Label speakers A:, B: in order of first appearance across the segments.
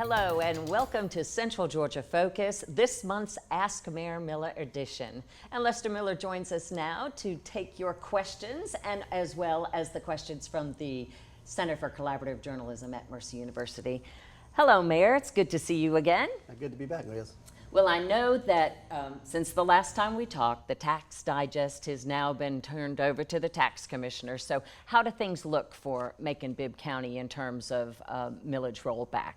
A: Hello and welcome to Central Georgia Focus, this month's Ask Mayor Miller edition. And Lester Miller joins us now to take your questions and as well as the questions from the Center for Collaborative Journalism at Mercer University. Hello, Mayor. It's good to see you again.
B: Good to be back, Liz.
A: Well, I know that since the last time we talked, the Tax Digest has now been turned over to the Tax Commissioner. So how do things look for Macon-Bibb County in terms of millage rollback?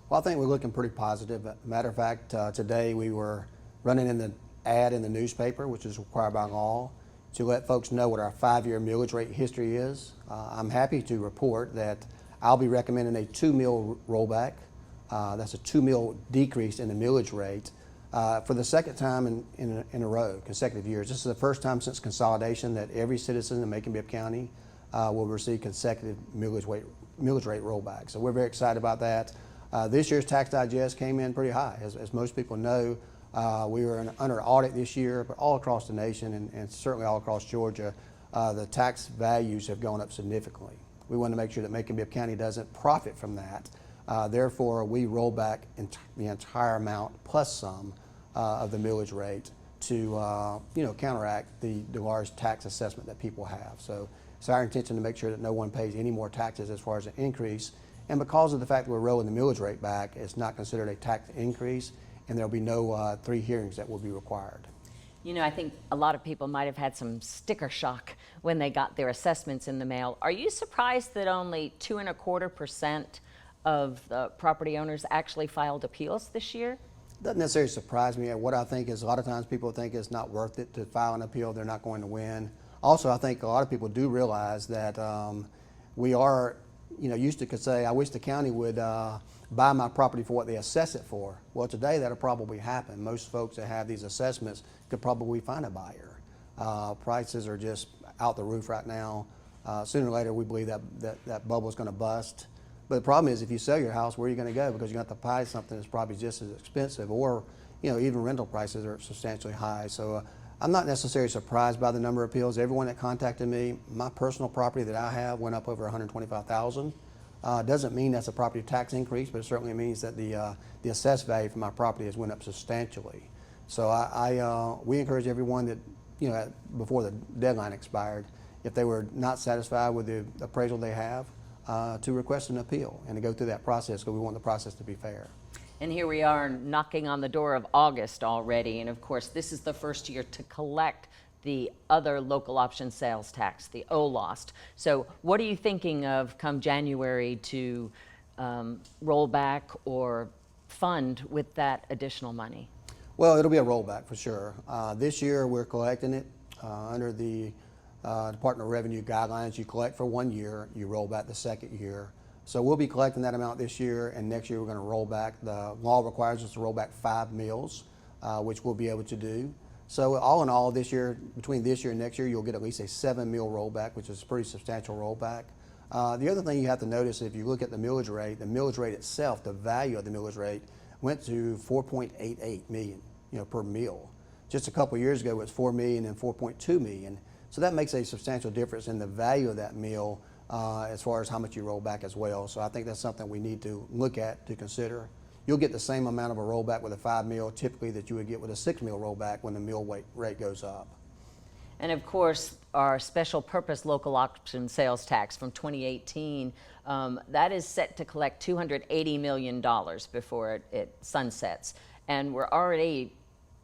B: Well, I think we're looking pretty positive. Matter of fact, today we were running in the ad in the newspaper, which is required by law, to let folks know what our 5-year millage rate history is. I'm happy to report that I'll be recommending a 2 mil rollback. That's a 2 mil decrease in the millage rate for the second time in a row, consecutive years. This is the first time since consolidation that every citizen in Macon-Bibb County will receive consecutive millage rate rollback. So we're very excited about that. This year's Tax Digest came in pretty high. As most people know, we were under audit this year, but all across the nation and certainly all across Georgia, the tax values have gone up significantly. We want to make sure that Macon-Bibb County doesn't profit from that. Therefore, we roll back the entire amount plus some of the millage rate to counteract the large tax assessment that people have. So it's our intention to make sure that no one pays any more taxes as far as an increase. And because of the fact that we're rolling the millage rate back, it's not considered a tax increase, and there'll be no 3 hearings that will be required.
A: You know, I think a lot of people might have had some sticker shock when they got their assessments in the mail. Are you surprised that only 2.25% of the property owners actually filed appeals this year?
B: Doesn't necessarily surprise me. What I think is a lot of times people think it's not worth it to file an appeal. They're not going to win. Also, I think a lot of people do realize that we are used to say, I wish the county would buy my property for what they assess it for. Well, today that'll probably happen. Most folks that have these assessments could probably find a buyer. Prices are just out the roof right now. Sooner or later, we believe that bubble is going to bust. But the problem is, if you sell your house, where are you going to go? Because you're going to have to buy something that's probably just as expensive, or even rental prices are substantially high. So I'm not necessarily surprised by the number of appeals. Everyone that contacted me, my personal property that I have went up over $125,000. Doesn't mean that's a property tax increase, but it certainly means that the assessed value for my property has went up substantially. So we encourage everyone that before the deadline expired, if they were not satisfied with the appraisal they have, to request an appeal and to go through that process, because we want the process to be fair.
A: And here we are knocking on the door of August already, and of course this is the first year to collect the other local option sales tax, the OLOST. So what are you thinking of come January to roll back or fund with that additional money?
B: Well, it'll be a rollback for sure. This year we're collecting it under the Department of Revenue guidelines. You collect for 1 year, you roll back the second year. So we'll be collecting that amount this year, and next year we're going to roll back. The law requires us to roll back 5 mills, which we'll be able to do. So all in all, this year, between this year and next year, you'll get at least a 7 mil rollback, which is a pretty substantial rollback. The other thing you have to notice, if you look at the millage rate itself, the value of the millage rate went to $4.88 million, per mill. Just a couple of years ago, it was $4 million and $4.2 million. So that makes a substantial difference in the value of that mill as far as how much you roll back as well. So I think that's something we need to look at, to consider. You'll get the same amount of a rollback with a 5 mil typically that you would get with a 6 mil rollback when the mill rate goes up.
A: And of course, our special purpose local option sales tax from 2018, that is set to collect $280 million before it sunsets. And we're already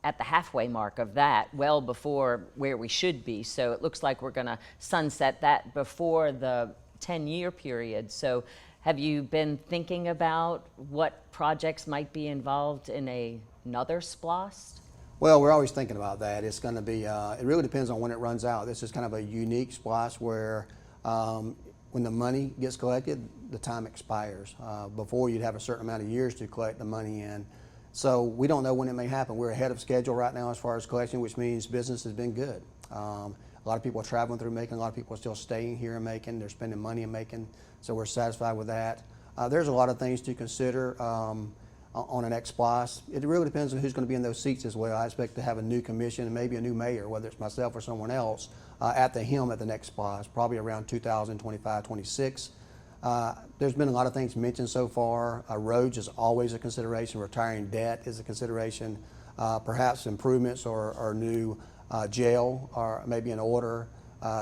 A: at the halfway mark of that, well before where we should be. So it looks like we're going to sunset that before the 10-year period. So have you been thinking about what projects might be involved in another SPLOST?
B: Well, we're always thinking about that. It's going to be, it really depends on when it runs out. This is kind of a unique SPLOST where when the money gets collected, the time expires. Before, you'd have a certain amount of years to collect the money in. So we don't know when it may happen. We're ahead of schedule right now as far as collection, which means business has been good. A lot of people are traveling through Macon. A lot of people are still staying here in Macon. They're spending money in Macon, so we're satisfied with that. There's a lot of things to consider on an SPLOST. It really depends on who's going to be in those seats as well. I expect to have a new commission and maybe a new mayor, whether it's myself or someone else, at the helm at the next SPLOST, probably around 2025-26. There's been a lot of things mentioned so far. Roads is always a consideration. Retiring debt is a consideration. Perhaps improvements or new jail are maybe in order.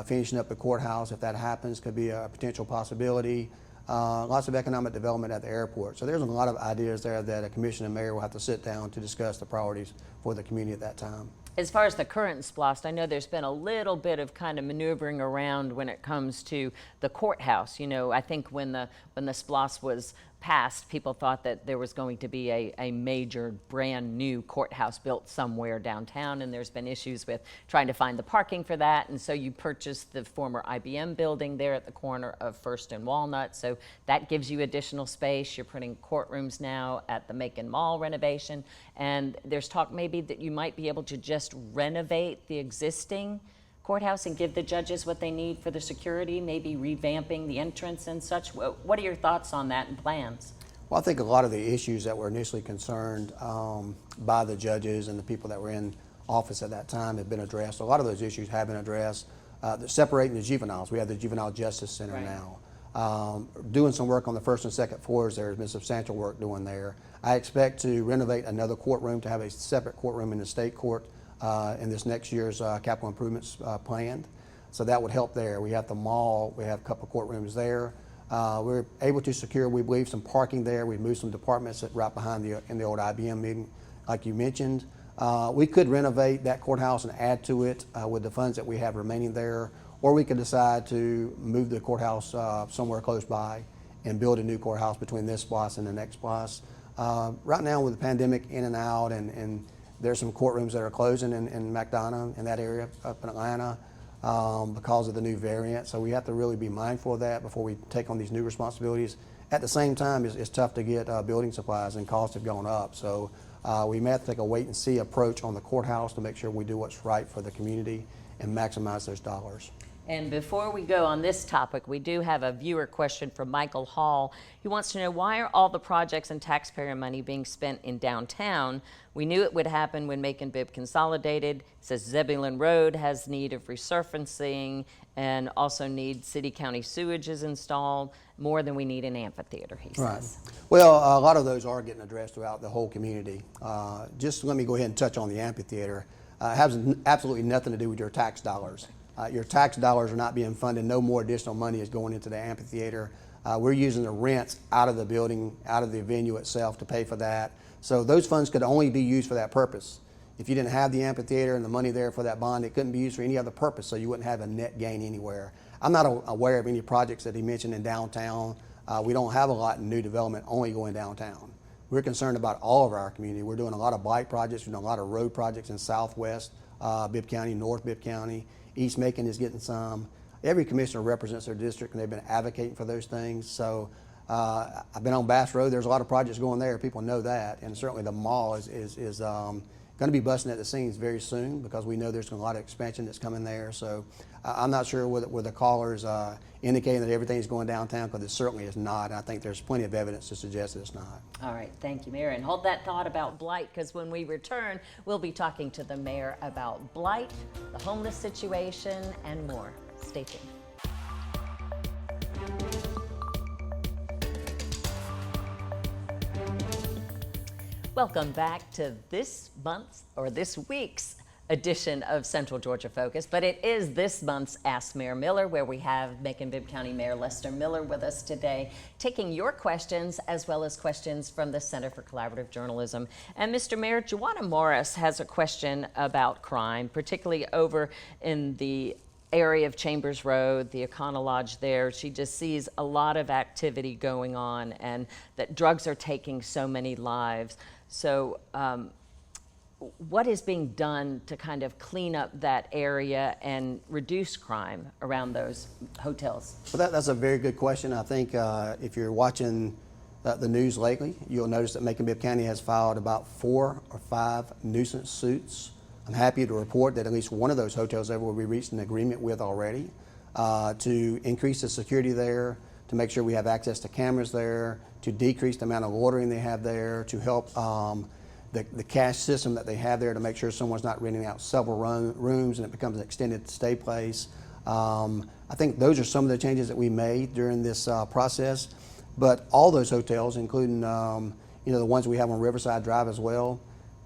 B: Finishing up the courthouse, if that happens, could be a potential possibility. Lots of economic development at the airport. So there's a lot of ideas there that a commission and mayor will have to sit down to discuss the priorities for the community at that time.
A: As far as the current SPLOST, I know there's been a little bit of kind of maneuvering around when it comes to the courthouse. You know, I think when the SPLOST was passed, people thought that there was going to be a major brand new courthouse built somewhere downtown, and there's been issues with trying to find the parking for that. And so you purchased the former IBM building there at the corner of First and Walnut. So that gives you additional space. You're putting courtrooms now at the Macon Mall renovation. And there's talk maybe that you might be able to just renovate the existing courthouse and give the judges what they need for the security, maybe revamping the entrance and such. What are your thoughts on that and plans?
B: Well, I think a lot of the issues that were initially concerned by the judges and the people that were in office at that time have been addressed. A lot of those issues have been addressed. Separating the juveniles, we have the Juvenile Justice Center
A: Right.
B: now. Doing some work on the first and second floors, there's been substantial work doing there. I expect to renovate another courtroom, to have a separate courtroom in the state court in this next year's capital improvements planned. So that would help there. We have the mall, we have a couple of courtrooms there. We're able to secure, we believe, some parking there. We've moved some departments right behind in the old IBM meeting, like you mentioned. We could renovate that courthouse and add to it with the funds that we have remaining there, or we could decide to move the courthouse somewhere close by and build a new courthouse between this SPLOST and the next SPLOST. Right now with the pandemic in and out, and there's some courtrooms that are closing in McDonough, in that area up in Atlanta, because of the new variant. So we have to really be mindful of that before we take on these new responsibilities. At the same time, it's tough to get building supplies, and costs have gone up. So we may have to take a wait and see approach on the courthouse to make sure we do what's right for the community and maximize those dollars.
A: And before we go on this topic, we do have a viewer question from Michael Hall. He wants to know, why are all the projects and taxpayer money being spent in downtown? We knew it would happen when Macon-Bibb consolidated. It says Zebulon Road has need of resurfacing and also needs city-county sewages installed, more than we need an amphitheater, he says.
B: Right. Well, a lot of those are getting addressed throughout the whole community. Just let me go ahead and touch on the amphitheater. It has absolutely nothing to do with your tax dollars. Your tax dollars are not being funded. No more additional money is going into the amphitheater. We're using the rents out of the building, out of the venue itself to pay for that. So those funds could only be used for that purpose. If you didn't have the amphitheater and the money there for that bond, it couldn't be used for any other purpose, so you wouldn't have a net gain anywhere. I'm not aware of any projects that he mentioned in downtown. We don't have a lot in new development only going downtown. We're concerned about all of our community. We're doing a lot of blight projects. We're doing a lot of road projects in southwest Bibb County, north Bibb County. East Macon is getting some. Every commissioner represents their district, and they've been advocating for those things. So I've been on Bass Road. There's a lot of projects going there. People know that, and certainly the mall is going to be busting at the seams very soon, because we know there's a lot of expansion that's coming there. So I'm not sure whether the callers indicating that everything's going downtown, because it certainly is not. I think there's plenty of evidence to suggest that it's not.
A: All right, thank you, Mayor. And hold that thought about blight, because when we return, we'll be talking to the mayor about blight, the homeless situation, and more. Stay tuned. Welcome back to this month's, or this week's, edition of Central Georgia Focus, but it is this month's Ask Mayor Miller, where we have Macon-Bibb County Mayor Lester Miller with us today, taking your questions as well as questions from the Center for Collaborative Journalism. And Mr. Mayor, Joanna Morris has a question about crime, particularly over in the area of Chambers Road, the Econo Lodge there. She just sees a lot of activity going on, and that drugs are taking so many lives. So what is being done to kind of clean up that area and reduce crime around those hotels?
B: Well, that's a very good question. I think if you're watching the news lately, you'll notice that Macon-Bibb County has filed about 4 or 5 nuisance suits. I'm happy to report that at least one of those hotels there will be reached an agreement with already to increase the security there, to make sure we have access to cameras there, to decrease the amount of loitering they have there, to help the cash system that they have there, to make sure someone's not renting out several rooms and it becomes an extended stay place. I think those are some of the changes that we made during this process. But all those hotels, including the ones we have on Riverside Drive as well,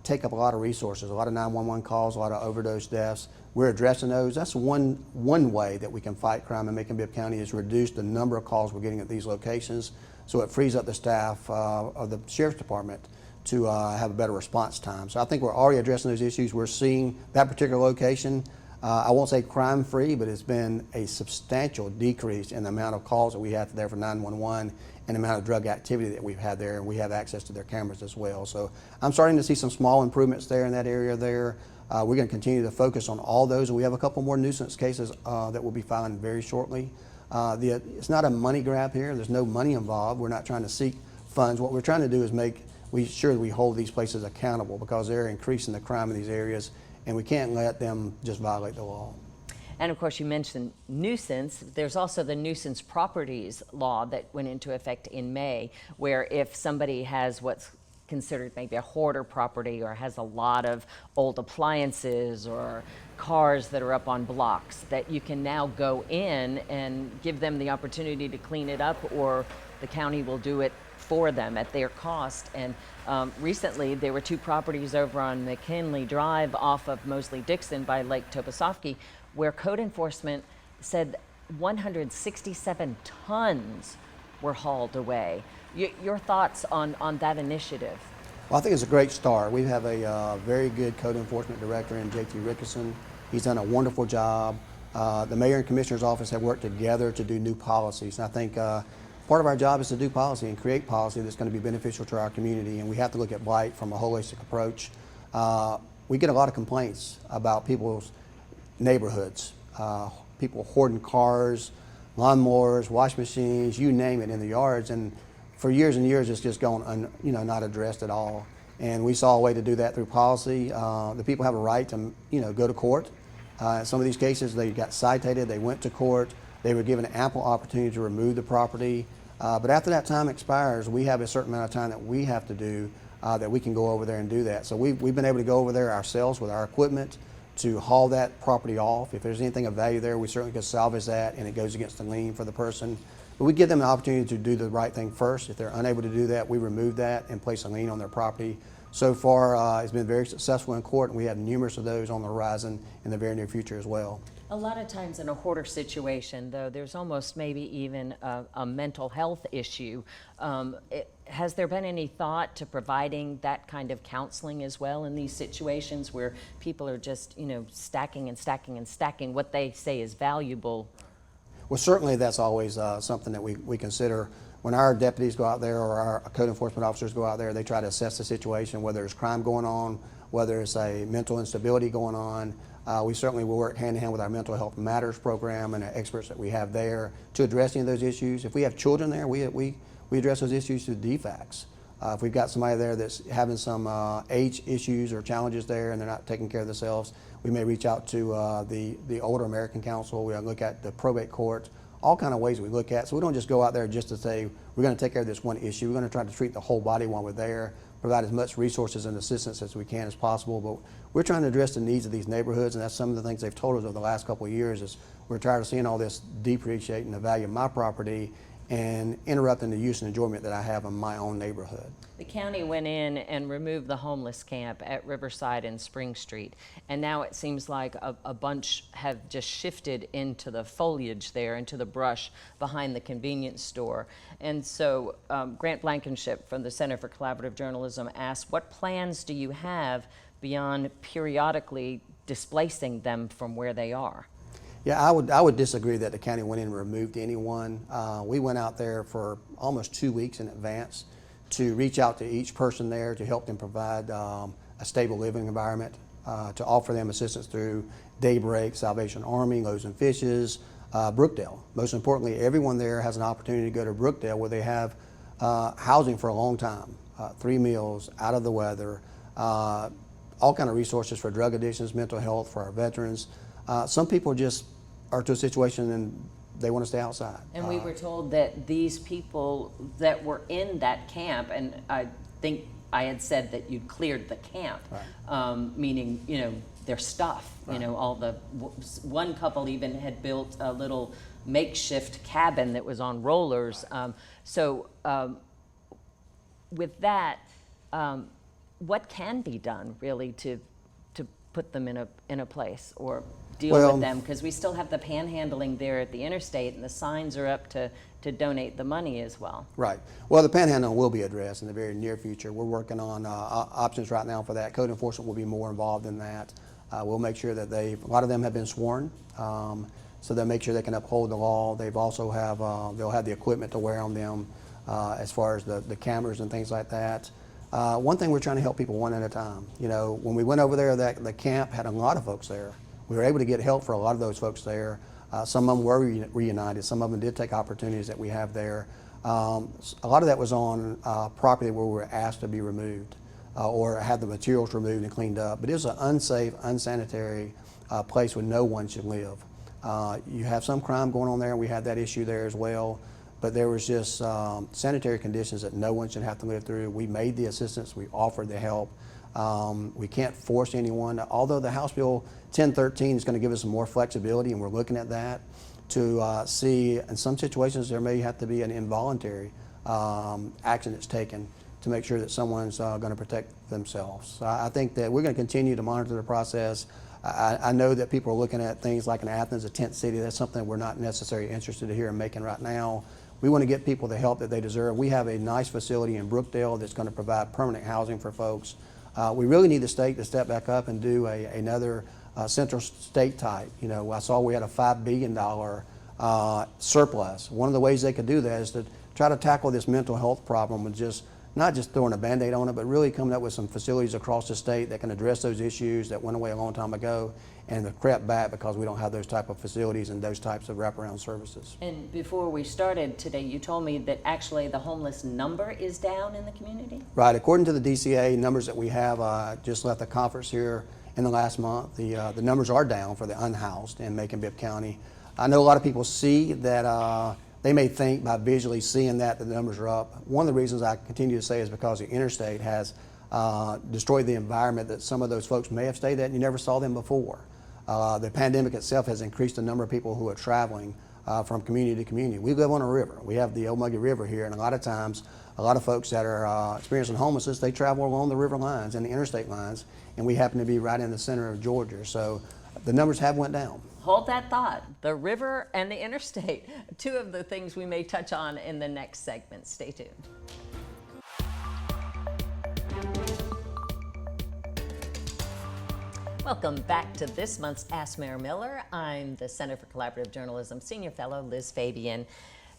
B: take up a lot of resources, a lot of 911 calls, a lot of overdose deaths. We're addressing those. That's one way that we can fight crime in Macon-Bibb County, is reduce the number of calls we're getting at these locations, so it frees up the staff of the Sheriff's Department to have a better response time. So I think we're already addressing those issues. We're seeing that particular location, I won't say crime-free, but it's been a substantial decrease in the amount of calls that we have there for 911 and the amount of drug activity that we've had there, and we have access to their cameras as well. So I'm starting to see some small improvements there in that area there. We're going to continue to focus on all those, and we have a couple more nuisance cases that we'll be filing very shortly. It's not a money grab here. There's no money involved. We're not trying to seek funds. What we're trying to do is make sure that we hold these places accountable, because they're increasing the crime in these areas, and we can't let them just violate the law.
A: And of course, you mentioned nuisance. There's also the nuisance properties law that went into effect in May, where if somebody has what's considered maybe a hoarder property, or has a lot of old appliances or cars that are up on blocks, that you can now go in and give them the opportunity to clean it up, or the county will do it for them at their cost. And recently there were two properties over on McKinley Drive off of Mosley-Dixon by Lake Tobesofkee, where code enforcement said 167 tons were hauled away. Your thoughts on that initiative?
B: Well, I think it's a great start. We have a very good code enforcement director in J.T. Rickerson. He's done a wonderful job. The mayor and commissioner's office have worked together to do new policies. And I think part of our job is to do policy and create policy that's going to be beneficial to our community, and we have to look at blight from a holistic approach. We get a lot of complaints about people's neighborhoods, people hoarding cars, lawnmowers, wash machines, you name it, in the yards, and for years and years it's just gone not addressed at all. And we saw a way to do that through policy. The people have a right to go to court. Some of these cases, they got cited, they went to court, they were given ample opportunity to remove the property. But after that time expires, we have a certain amount of time that we have to do that we can go over there and do that. So we've been able to go over there ourselves with our equipment to haul that property off. If there's anything of value there, we certainly could salvage that, and it goes against the lien for the person. But we give them the opportunity to do the right thing first. If they're unable to do that, we remove that and place a lien on their property. So far, it's been very successful in court, and we have numerous of those on the horizon in the very near future as well.
A: A lot of times in a hoarder situation, though, there's almost maybe even a mental health issue. Has there been any thought to providing that kind of counseling as well in these situations where people are just, stacking and stacking and stacking what they say is valuable?
B: Well, certainly that's always something that we consider. When our deputies go out there, or our code enforcement officers go out there, they try to assess the situation, whether there's crime going on, whether it's a mental instability going on. We certainly will work hand in hand with our Mental Health Matters program and the experts that we have there to address any of those issues. If we have children there, we address those issues through DFACs. If we've got somebody there that's having some age issues or challenges there and they're not taking care of themselves, we may reach out to the Older American Council. We look at the probate court, all kind of ways we look at. So we don't just go out there just to say we're going to take care of this one issue. We're going to try to treat the whole body while we're there, provide as much resources and assistance as we can as possible. But we're trying to address the needs of these neighborhoods, and that's some of the things they've told us over the last couple of years is we're tired of seeing all this depreciating the value of my property and interrupting the use and enjoyment that I have in my own neighborhood.
A: The county went in and removed the homeless camp at Riverside and Spring Street, and now it seems like a bunch have just shifted into the foliage there, into the brush behind the convenience store. And so Grant Blankenship from the Center for Collaborative Journalism asked, what plans do you have beyond periodically displacing them from where they are?
B: Yeah, I would disagree that the county went in and removed anyone. We went out there for almost 2 weeks in advance to reach out to each person there to help them provide a stable living environment, to offer them assistance through Daybreak, Salvation Army, Loaves and Fishes, Brookdale. Most importantly, everyone there has an opportunity to go to Brookdale where they have housing for a long time, 3 meals, out of the weather, all kind of resources for drug addictions, mental health, for our veterans. Some people just are to a situation and they want to stay outside.
A: And we were told that these people that were in that camp, and I think I had said that you'd cleared the camp,
B: right.
A: Meaning, their stuff. You know, all the one couple even had built a little makeshift cabin that was on rollers. With that, what can be done really to put them in a place or deal with them? Because we still have the panhandling there at the interstate, and the signs are up to donate the money as well.
B: Right. Well, the panhandling will be addressed in the very near future. We're working on options right now for that. Code enforcement will be more involved in that. We'll make sure that a lot of them have been sworn, so they'll make sure they can uphold the law. They've also they'll have the equipment to wear on them as far as the cameras and things like that. One thing, we're trying to help people one at a time. You know, when we went over there, the camp had a lot of folks there. We were able to get help for a lot of those folks there. Some of them were reunited. Some of them did take opportunities that we have there. A lot of that was on property where we were asked to be removed or had the materials removed and cleaned up. But it was an unsafe, unsanitary place where no one should live. You have some crime going on there, and we had that issue there as well. But there was just sanitary conditions that no one should have to live through. We made the assistance, we offered the help. We can't force anyone, although the House Bill 1013 is going to give us some more flexibility, and we're looking at that to see in some situations there may have to be an involuntary action that's taken to make sure that someone's going to protect themselves. So I think that we're going to continue to monitor the process. I know that people are looking at things like in Athens, a tent city. That's something we're not necessarily interested in here in Macon right now. We want to get people the help that they deserve. We have a nice facility in Brookdale that's going to provide permanent housing for folks. We really need the state to step back up and do another central state type. You know, I saw we had a $5 billion surplus. One of the ways they could do that is to try to tackle this mental health problem with not just throwing a Band-Aid on it, but really coming up with some facilities across the state that can address those issues that went away a long time ago and have crept back because we don't have those type of facilities and those types of wraparound services.
A: And before we started today, you told me that actually the homeless number is down in the community?
B: Right. According to the DCA numbers that we have, just left the conference here in the last month, the numbers are down for the unhoused in Macon-Bibb County. I know a lot of people see that they may think by visually seeing that the numbers are up. One of the reasons I continue to say is because the interstate has destroyed the environment that some of those folks may have stayed at and you never saw them before. The pandemic itself has increased the number of people who are traveling from community to community. We live on a river. We have the Omega River here, and a lot of times, a lot of folks that are experiencing homelessness, they travel along the river lines and the interstate lines, and we happen to be right in the center of Georgia. So the numbers have went down.
A: Hold that thought. The river and the interstate, two of the things we may touch on in the next segment. Stay tuned. Welcome back to this month's Ask Mayor Miller. I'm the Center for Collaborative Journalism Senior Fellow, Liz Fabian.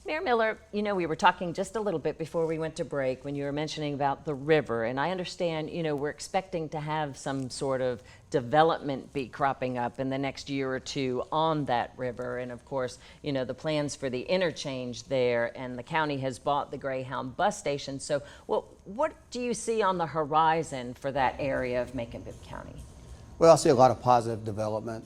A: Mayor Miller, you know, we were talking just a little bit before we went to break when you were mentioning about the river, and I understand, you know, we're expecting to have some sort of development be cropping up in the next year or two on that river, and of course, you know, the plans for the interchange there, and the county has bought the Greyhound bus station. So, well, what do you see on the horizon for that area of Macon-Bibb County?
B: Well, I see a lot of positive development.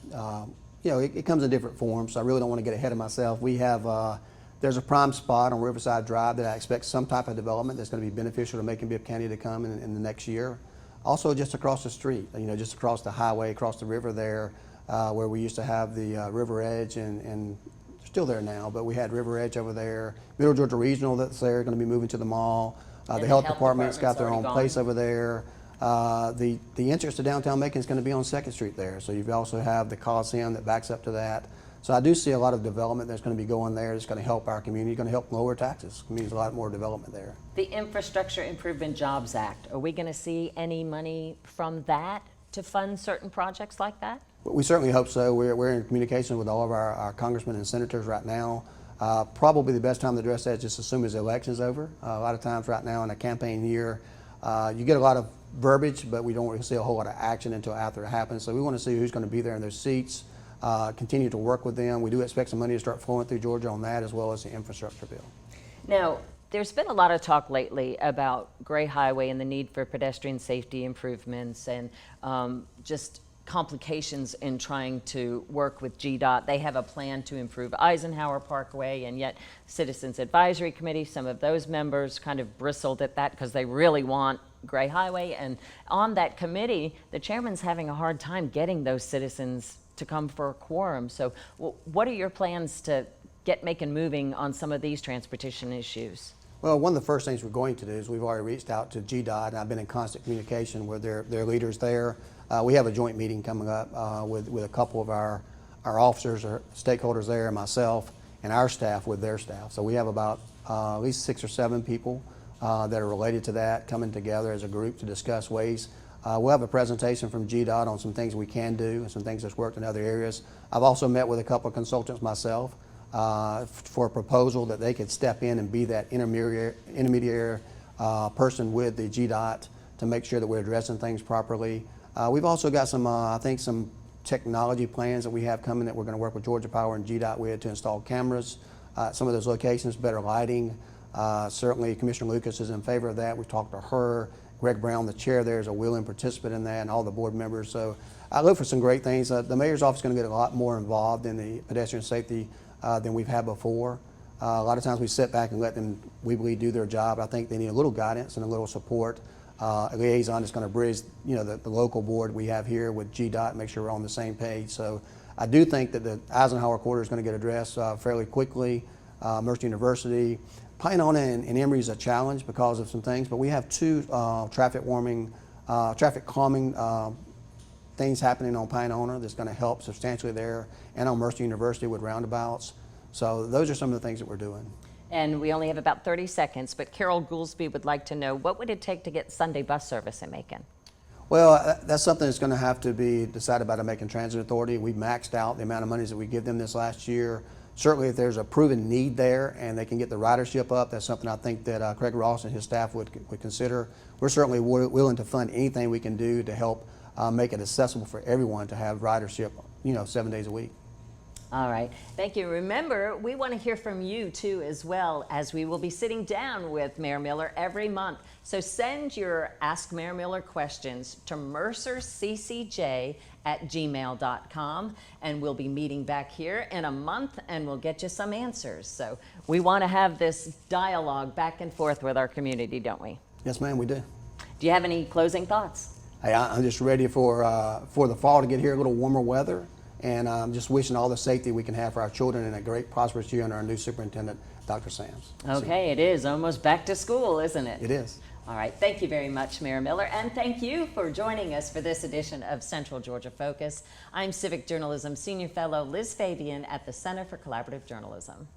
B: You know, it comes in different forms, so I really don't want to get ahead of myself. We have there's a prime spot on Riverside Drive that I expect some type of development that's going to be beneficial to Macon-Bibb County to come in the next year. Also, just across the street, you know, just across the highway, across the river there, where we used to have the River Edge, and still there now, but we had River Edge over there. Middle Georgia Regional that's there, going to be moving to the mall. The health department's got their own place over there. The entrance to downtown Macon is going to be on 2nd Street there, so you also have the Coliseum that backs up to that. So I do see a lot of development that's going to be going there. It's going to help our community, going to help lower taxes. It means a lot more development there.
A: The Infrastructure Improvement Jobs Act, are we going to see any money from that to fund certain projects like that?
B: We certainly hope so. We're in communication with all of our congressmen and senators right now. Probably the best time to address that is just as soon as the election's over. A lot of times right now in a campaign year, you get a lot of verbiage, but we don't really see a whole lot of action until after it happens. So we want to see who's going to be there in those seats. Continue to work with them. We do expect some money to start flowing through Georgia on that, as well as the infrastructure bill.
A: Now, there's been a lot of talk lately about Gray Highway and the need for pedestrian safety improvements and just complications in trying to work with GDOT. They have a plan to improve Eisenhower Parkway, and yet Citizens Advisory Committee, some of those members kind of bristled at that because they really want Gray Highway. And on that committee, the chairman's having a hard time getting those citizens to come for a quorum. So what are your plans to get Macon moving on some of these transportation issues?
B: Well, one of the first things we're going to do is we've already reached out to GDOT, and I've been in constant communication with their leaders there. We have a joint meeting coming up with a couple of our officers or stakeholders there, and myself and our staff with their staff. So we have about at least 6 or 7 people that are related to that coming together as a group to discuss ways. We'll have a presentation from GDOT on some things we can do and some things that's worked in other areas. I've also met with a couple of consultants myself for a proposal that they could step in and be that intermediary person with the GDOT to make sure that we're addressing things properly. We've also got some, I think, some technology plans that we have coming that we're going to work with Georgia Power and GDOT with to install cameras at some of those locations, better lighting. Certainly Commissioner Lucas is in favor of that. We've talked to her. Greg Brown, the chair there, is a willing participant in that, and all the board members. So I look for some great things. The mayor's office is going to get a lot more involved in the pedestrian safety than we've had before. A lot of times we sit back and let them, we believe, do their job. I think they need a little guidance and a little support. A liaison is going to bridge, the local board we have here with GDOT, make sure we're on the same page. So I do think that the Eisenhower corridor is going to get addressed fairly quickly. Mercer University, Pinona and Emory is a challenge because of some things, but we have 2 traffic calming things happening on Pinona that's going to help substantially there, and on Mercer University with roundabouts. So those are some of the things that we're doing.
A: And we only have about 30 seconds, but Carol Goolsby would like to know, what would it take to get Sunday bus service in Macon?
B: Well, that's something that's going to have to be decided by the Macon Transit Authority. We maxed out the amount of monies that we give them this last year. Certainly, if there's a proven need there and they can get the ridership up, that's something I think that Craig Ross and his staff would consider. We're certainly willing to fund anything we can do to help make it accessible for everyone to have ridership, 7 days a week.
A: All right, thank you. Remember, we want to hear from you too, as well, as we will be sitting down with Mayor Miller every month. So send your Ask Mayor Miller questions to mercerccj@gmail.com, and we'll be meeting back here in a month and we'll get you some answers. So we want to have this dialogue back and forth with our community, don't we?
B: Yes, ma'am, we do.
A: Do you have any closing thoughts?
B: Hey, I'm just ready for the fall to get here, a little warmer weather. And I'm just wishing all the safety we can have for our children and a great, prosperous year under our new superintendent, Dr. Sams.
A: Okay, it is almost back to school, isn't it?
B: It is.
A: All right, thank you very much, Mayor Miller, and thank you for joining us for this edition of Central Georgia Focus. I'm Civic Journalism Senior Fellow Liz Fabian at the Center for Collaborative Journalism.